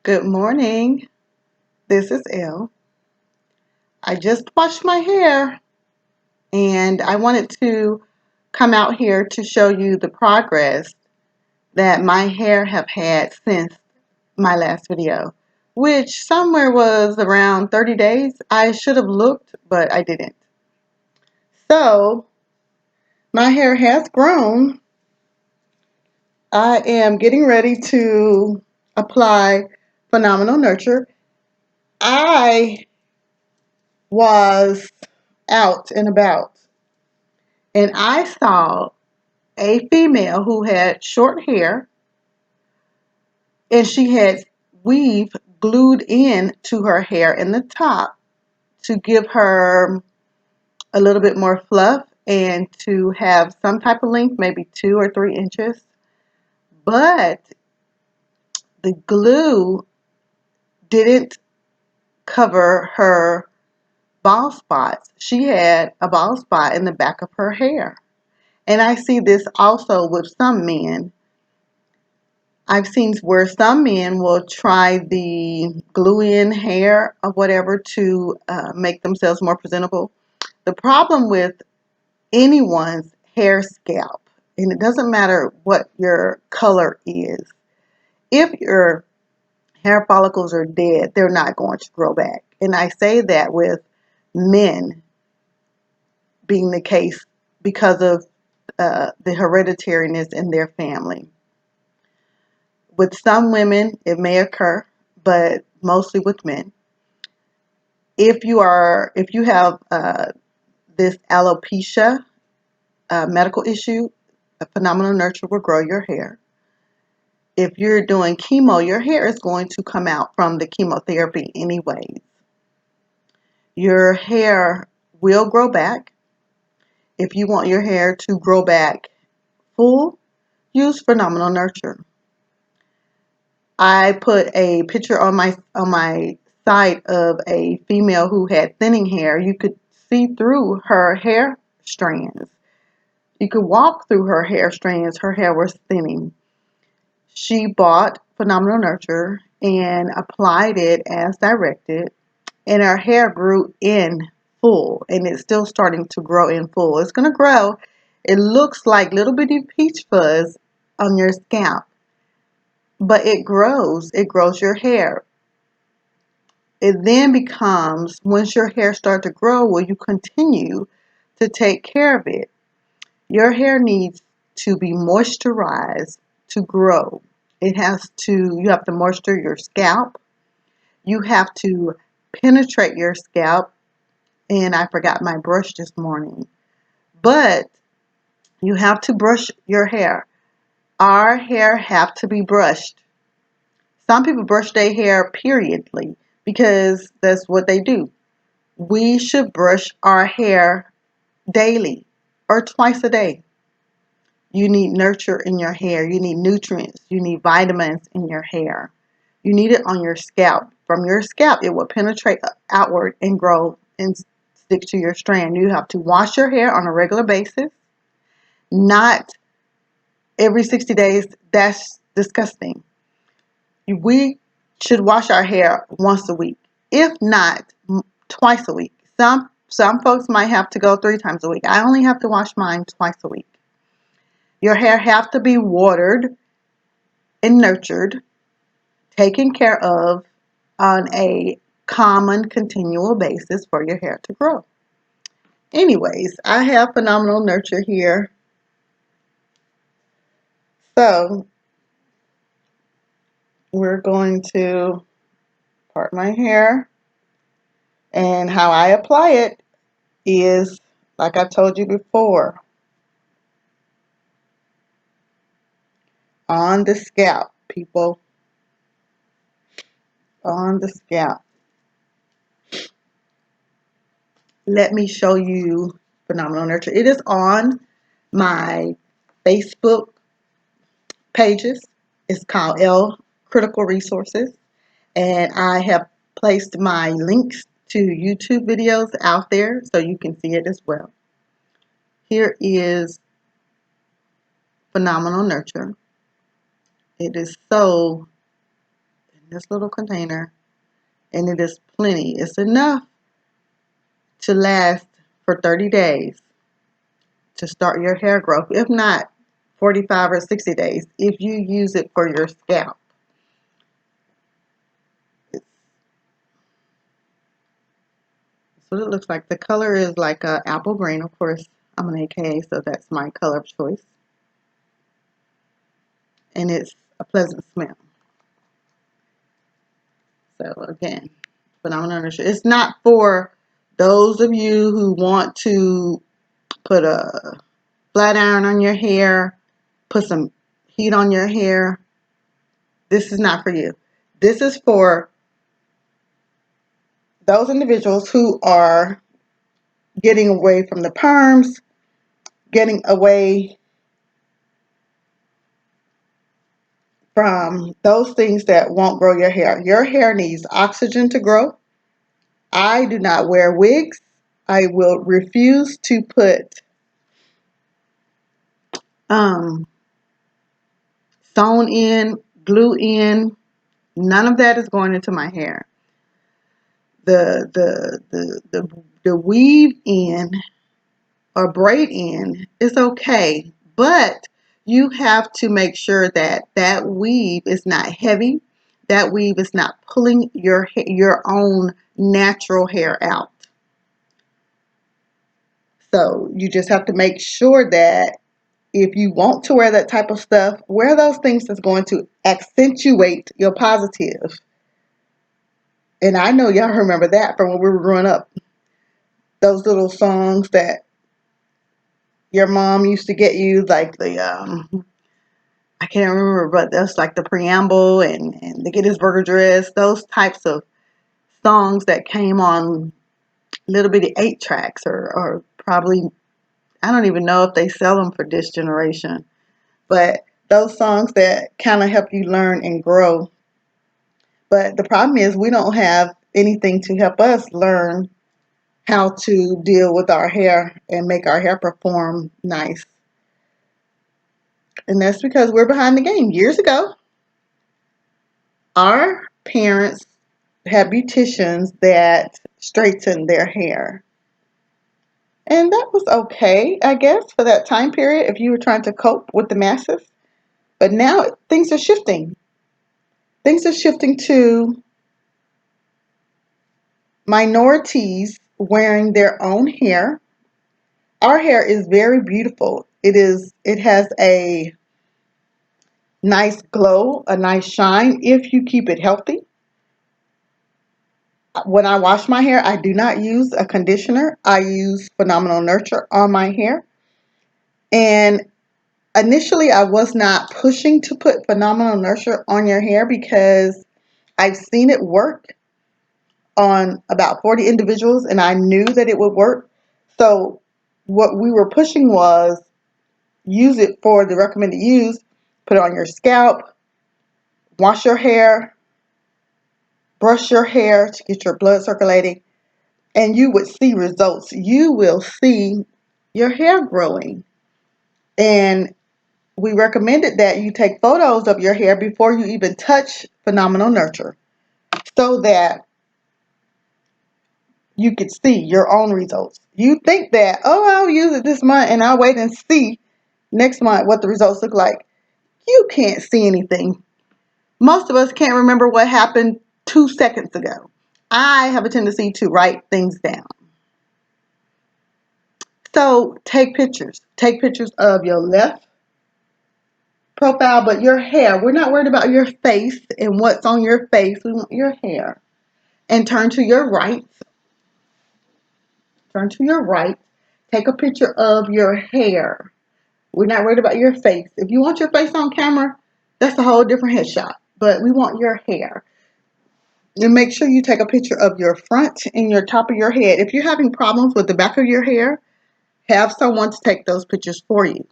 Good morning. This is Elle. I just washed my hair and I wanted to come out here to show you the progress that my hair have had since my last video, which somewhere was around 30 days. I should have looked, but I didn't. So my hair has grown. I am getting ready to apply Phenomenal Nurture. I was out and about and I saw a female who had short hair and she had weave glued in to her hair in the top to give her a little bit more fluff and to have some type of length, maybe 2 or 3 inches. But the glue didn't cover her bald spots. She had a bald spot in the back of her hair. And I see this also with some men. I've seen where some men will try the glue-in hair or whatever to make themselves more presentable. The problem with anyone's hair scalp, and it doesn't matter what your color is, if your hair follicles are dead, they're not going to grow back. And I say that with men being the case because of the hereditariness in their family. With some women, it may occur, but mostly with men. If you have this alopecia medical issue, a Phenomenal Nurture will grow your hair. If you're doing chemo, your hair is going to come out from the chemotherapy anyways. Your hair will grow back. If you want your hair to grow back full, use Phenomenal Nurture. I put a picture on my site of a female who had thinning hair. You could see through her hair strands. You could walk through her hair strands. Her hair was thinning. She bought Phenomenal Nurture and applied it as directed, and her hair grew in full, and it's still starting to grow in full. It's going to grow. It looks like little bitty peach fuzz on your scalp, but it grows. It grows your hair. It then becomes, once your hair starts to grow, will you continue to take care of it? Your hair needs to be moisturized to grow. You have to moisture your scalp. You have to penetrate your scalp. And I forgot my brush this morning. But you have to brush your hair. Our hair have to be brushed. Some people brush their hair periodly because that's what they do. We should brush our hair daily or twice a day. You need nurture in your hair. You need nutrients. You need vitamins in your hair. You need it on your scalp. From your scalp, it will penetrate outward and grow and stick to your strand. You have to wash your hair on a regular basis, not every 60 days. That's disgusting. We should wash our hair once a week, if not twice a week. Some folks might have to go 3 times a week. I only have to wash mine twice a week. Your hair have to be watered and nurtured, taken care of on a common continual basis for your hair to grow. Anyways, I have Phenomenal Nurture here. So we're going to part my hair, and how I apply it is like I told you before, on the scalp, people, on the scalp. Let me show you Phenomenal Nurture. It is on my Facebook pages. It's called L Critical Resources, and I have placed my links to YouTube videos out there so you can see it as well. Here is Phenomenal Nurture. It is so this little container, and it is plenty. It's enough to last for 30 days to start your hair growth, if not 45 or 60 days, if you use it for your scalp. That's what it looks like. The color is like apple green. Of course, I'm an AKA, so that's my color of choice. And it's a pleasant smell. So again, phenomenal nurture. It's not for those of you who want to put a flat iron on your hair, put some heat on your hair. This is not for you. This is for those individuals who are getting away from the perms, getting away from those things that won't grow your hair. Your hair needs oxygen to grow. I do not wear wigs. I will refuse to put sewn in, glue in. None of that is going into my hair. The weave in or braid in is okay, but you have to make sure that that weave is not heavy. That weave is not pulling your own natural hair out. So you just have to make sure that if you want to wear that type of stuff, wear those things that's going to accentuate your positive. And I know y'all remember that from when we were growing up. Those little songs that your mom used to get you, like the I can't remember, but that's like the preamble and the Gettysburg Address, those types of songs that came on little bitty 8 tracks or probably, I don't even know if they sell them for this generation, but those songs that kind of help you learn and grow. But the problem is we don't have anything to help us learn how to deal with our hair and make our hair perform nice. And that's because we're behind the game. Years ago, our parents had beauticians that straightened their hair. And that was okay, I guess, for that time period if you were trying to cope with the masses. But now things are shifting. Things are shifting to minorities wearing their own hair. Our hair is very beautiful. It has a nice glow, a nice shine if you keep it healthy. When I wash my hair, I do not use a conditioner. I use Phenomenal Nurture on my hair. And initially, I was not pushing to put Phenomenal Nurture on your hair because I've seen it work on about 40 individuals and I knew that it would work. So what we were pushing was use it for the recommended use, put it on your scalp, wash your hair, brush your hair to get your blood circulating, and you would see results. You will see your hair growing. And we recommended that you take photos of your hair before you even touch Phenomenal Nurture so that you could see your own results. You think that, oh, I'll use it this month and I'll wait and see next month what the results look like. You can't see anything. Most of us can't remember what happened 2 seconds ago. I have a tendency to write things down. So take pictures. Take pictures of your left profile, but your hair. We're not worried about your face and what's on your face. We want your hair. And turn to your right. Turn to your right. Take a picture of your hair. We're not worried about your face. If you want your face on camera, that's a whole different headshot. But we want your hair. And make sure you take a picture of your front and your top of your head. If you're having problems with the back of your hair, have someone to take those pictures for you.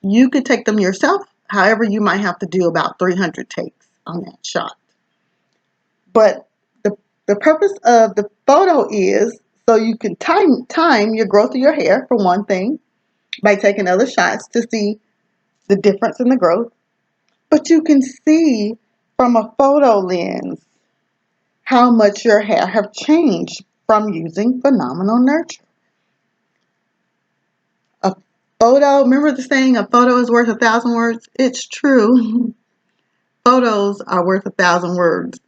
You could take them yourself. However, you might have to do about 300 takes on that shot. But the purpose of the photo is so you can time your growth of your hair, for one thing, by taking other shots to see the difference in the growth. But you can see from a photo lens how much your hair have changed from using Phenomenal Nurture. A photo, remember the saying, a photo is worth 1,000 words? It's true. Photos are worth 1,000 words.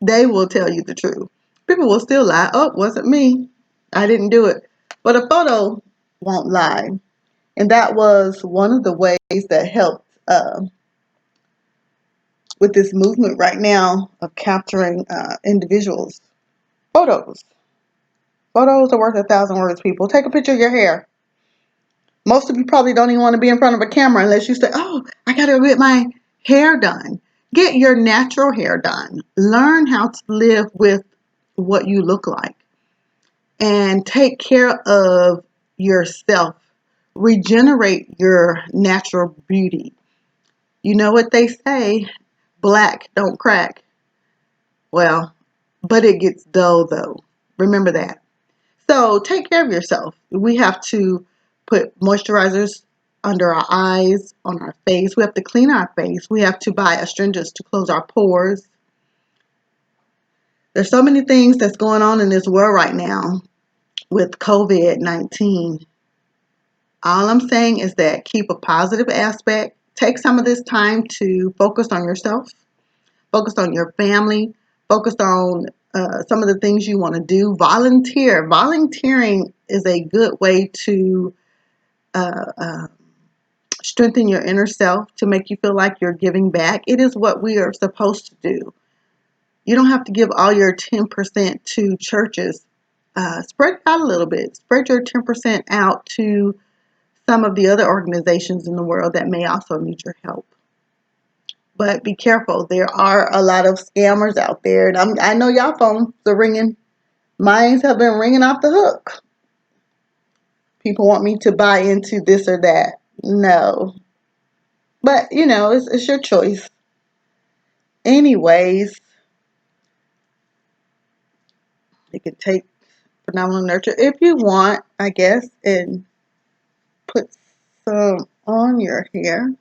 They will tell you the truth. People will still lie. Oh, wasn't me. I didn't do it. But a photo won't lie. And that was one of the ways that helped with this movement right now of capturing individuals. Photos. Photos are worth 1,000 words, people. Take a picture of your hair. Most of you probably don't even want to be in front of a camera unless you say, oh, I got to get my hair done. Get your natural hair done. Learn how to live with what you look like. And take care of yourself. Regenerate your natural beauty. You know what they say, black don't crack. Well, but it gets dull though. Remember that. So take care of yourself. We have to put moisturizers under our eyes, on our face. We have to clean our face. We have to buy astringents to close our pores. There's so many things that's going on in this world right now with COVID-19. All I'm saying is that keep a positive aspect. Take some of this time to focus on yourself, focus on your family, focus on some of the things you want to do. Volunteer. Volunteering is a good way to strengthen your inner self, to make you feel like you're giving back. It is what we are supposed to do. You don't have to give all your 10% to churches. Spread it out a little bit. Spread your 10% out to some of the other organizations in the world that may also need your help. But be careful. There are a lot of scammers out there. And I know y'all phones are ringing. Mine have been ringing off the hook. People want me to buy into this or that. No. But, you know, it's your choice. Anyways, you can take Phenomenal Nurture if you want, I guess, and put some on your hair.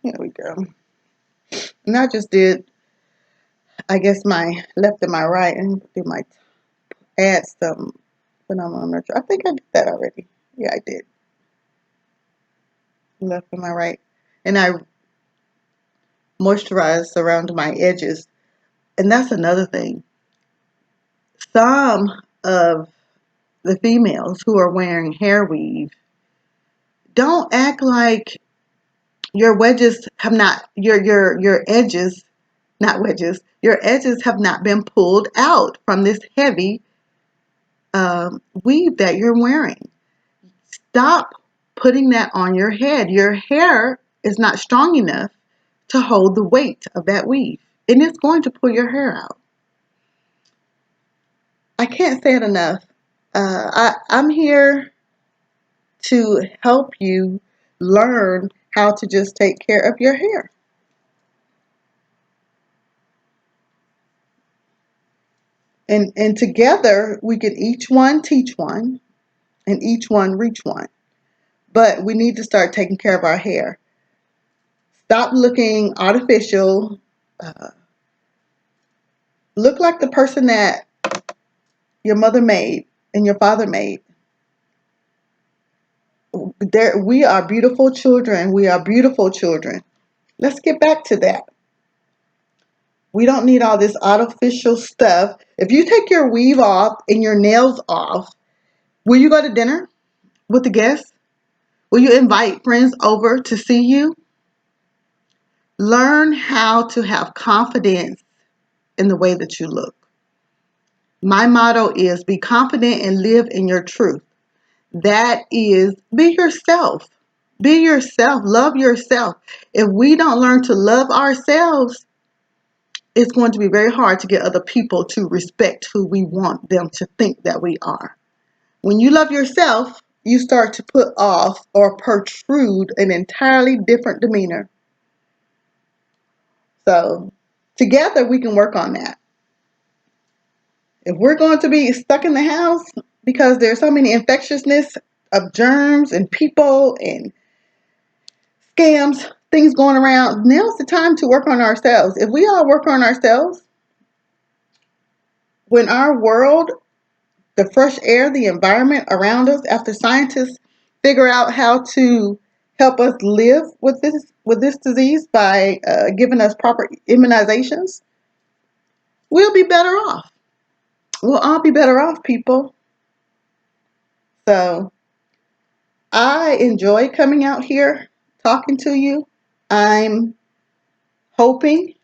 Here we go. And I just did, I guess, my left and my right, and do my add some Phenomenal Nurture. I think I did that already. Yeah, I did. Left and my right. And I moisturize around my edges. And that's another thing. Some of the females who are wearing hair weave, don't act like your wedges have not, your edges, not wedges, your edges have not been pulled out from this heavy weave that you're wearing. Stop putting that on your head. Your hair is not strong enough to hold the weight of that weave, and it's going to pull your hair out. I can't say it enough. I'm here to help you learn how to just take care of your hair. And together we can each one teach one and each one reach one. But we need to start taking care of our hair. Stop looking artificial. Look like the person that your mother made and your father made. We are beautiful children. We are beautiful children. Let's get back to that. We don't need all this artificial stuff. If you take your weave off and your nails off, will you go to dinner with the guests? Will you invite friends over to see you? Learn how to have confidence in the way that you look. My motto is be confident and live in your truth. That is, be yourself. Be yourself. Love yourself. If we don't learn to love ourselves, it's going to be very hard to get other people to respect who we want them to think that we are. When you love yourself, you start to put off or protrude an entirely different demeanor. So together we can work on that. If we're going to be stuck in the house because there's so many infectiousness of germs and people and scams, things going around. Now's the time to work on ourselves. If we all work on ourselves, when our world, the fresh air, the environment around us, after scientists figure out how to help us live with this disease by giving us proper immunizations, we'll be better off. We'll all be better off, people. So I enjoy coming out here talking to you. I'm hoping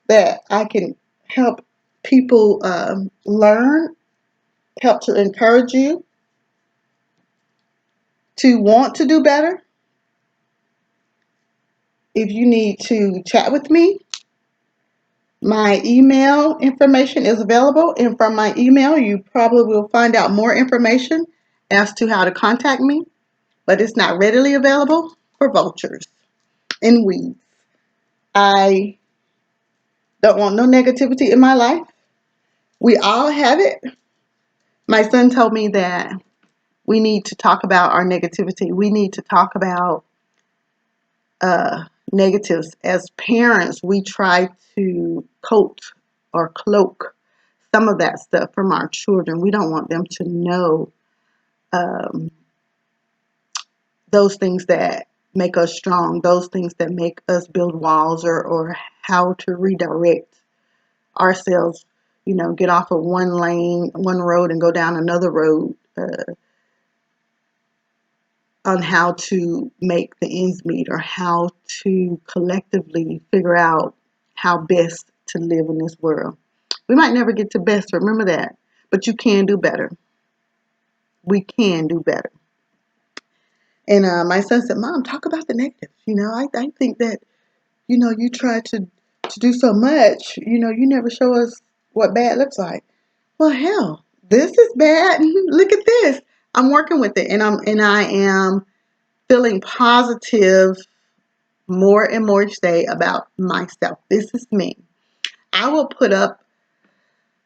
that I can help people learn, help to encourage you to want to do better. If you need to chat with me, my email information is available, and from my email, you probably will find out more information as to how to contact me, but it's not readily available for vultures and weeds. I don't want no negativity in my life. We all have it. My son told me that we need to talk about our negativity. We need to talk about negatives. As parents, we try to coat or cloak some of that stuff from our children. We don't want them to know um, those things that make us strong, those things that make us build walls, or how to redirect ourselves, get off of one lane, one road, and go down another road, on how to make the ends meet, or how to collectively figure out how best to live in this world. We might never get to best, remember that, but you can do better. We can do better. And my son said, Mom, talk about the negatives. I think that, you try to do so much, you never show us what bad looks like. Well, hell, this is bad. Look at this. I'm working with it, and I am feeling positive more and more each day about myself. This is me. I will put up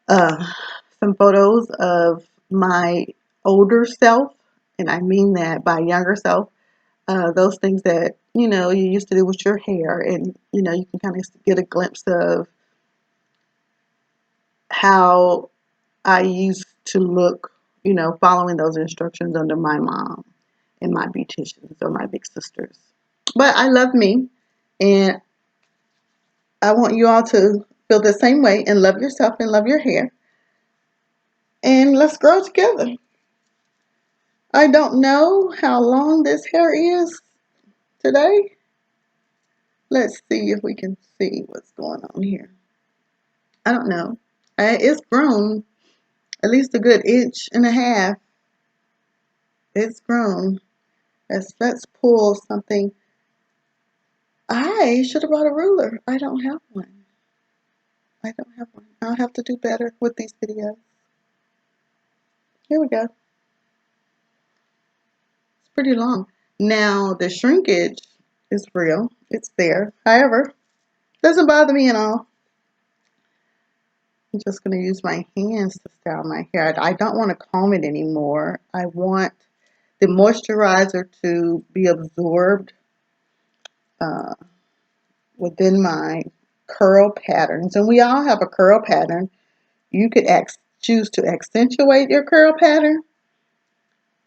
uh, some photos of my older self, and I mean that by younger self. Those things that you used to do with your hair, and you can kind of get a glimpse of how I used to look, following those instructions under my mom and my beauticians or my big sisters. But I love me, and I want you all to feel the same way and love yourself and love your hair. And let's grow together. I don't know how long this hair is today. Let's see if we can see what's going on here. I don't know. It's grown at least a good inch and a half. It's grown. Let's pull something. I should have brought a ruler. I don't have one. I don't have one. I'll have to do better with these videos. Here we go. It's pretty long. Now, the shrinkage is real. It's there. However, doesn't bother me at all. I'm just going to use my hands to style my hair. I don't want to comb it anymore. I want the moisturizer to be absorbed uh, within my curl patterns. And we all have a curl pattern. You could choose to accentuate your curl pattern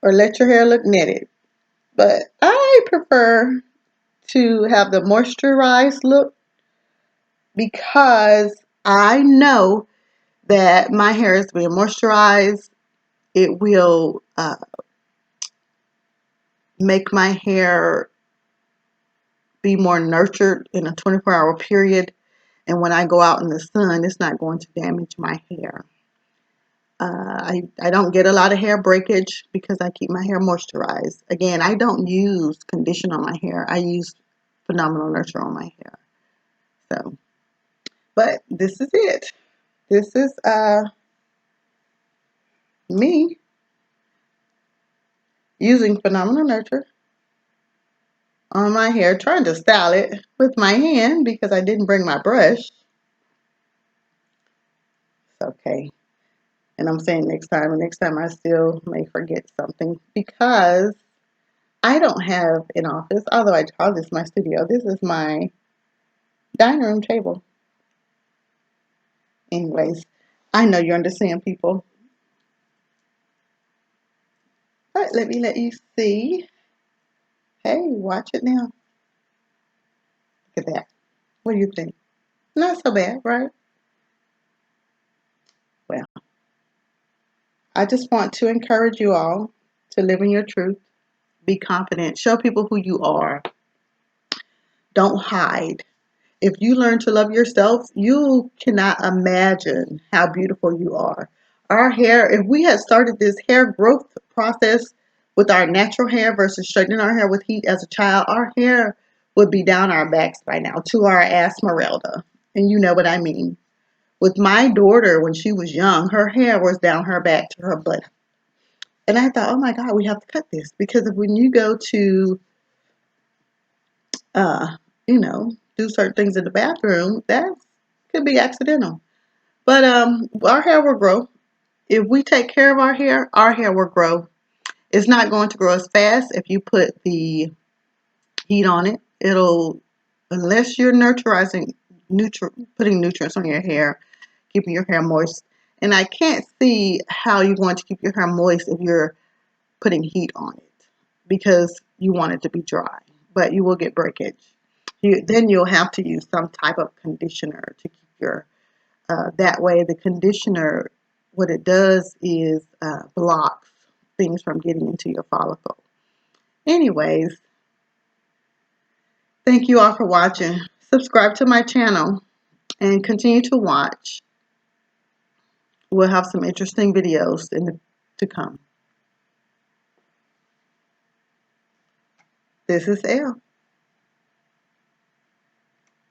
or let your hair look netted. But I prefer to have the moisturized look because I know that my hair is being moisturized. It will make my hair be more nurtured in a 24-hour period. And when I go out in the sun, it's not going to damage my hair. I don't get a lot of hair breakage because I keep my hair moisturized. Again, I don't use conditioner on my hair. I use Phenomenal Nurture on my hair. So, but this is it. This is me using Phenomenal Nurture on my hair, trying to style it with my hand because I didn't bring my brush. It's okay. And I'm saying next time, and next time I still may forget something because I don't have an office, although I call this my studio. This is my dining room table. Anyways, I know you understand, people. All right, let me let you see. Hey, watch it now. Look at that. What do you think? Not so bad, right? Well, I just want to encourage you all to live in your truth, be confident, show people who you are. Don't hide. If you learn to love yourself, you cannot imagine how beautiful you are. Our hair, if we had started this hair growth process with our natural hair versus straightening our hair with heat as a child, our hair would be down our backs by now to our Esmeralda. And you know what I mean. With my daughter, when she was young, her hair was down her back to her butt. And I thought, oh my God, we have to cut this because when you go to, uh, do certain things in the bathroom, that could be accidental. But our hair will grow. If we take care of our hair will grow. It's not going to grow as fast if you put the heat on it. It'll, unless you're putting nutrients on your hair, keeping your hair moist. And I can't see how you're going to keep your hair moist if you're putting heat on it because you want it to be dry, but you will get breakage. Then you'll have to use some type of conditioner to keep your, that way the conditioner, what it does is blocks things from getting into your follicle. Anyways, thank you all for watching. Subscribe to my channel and continue to watch. We'll have some interesting videos to come. This is Elle.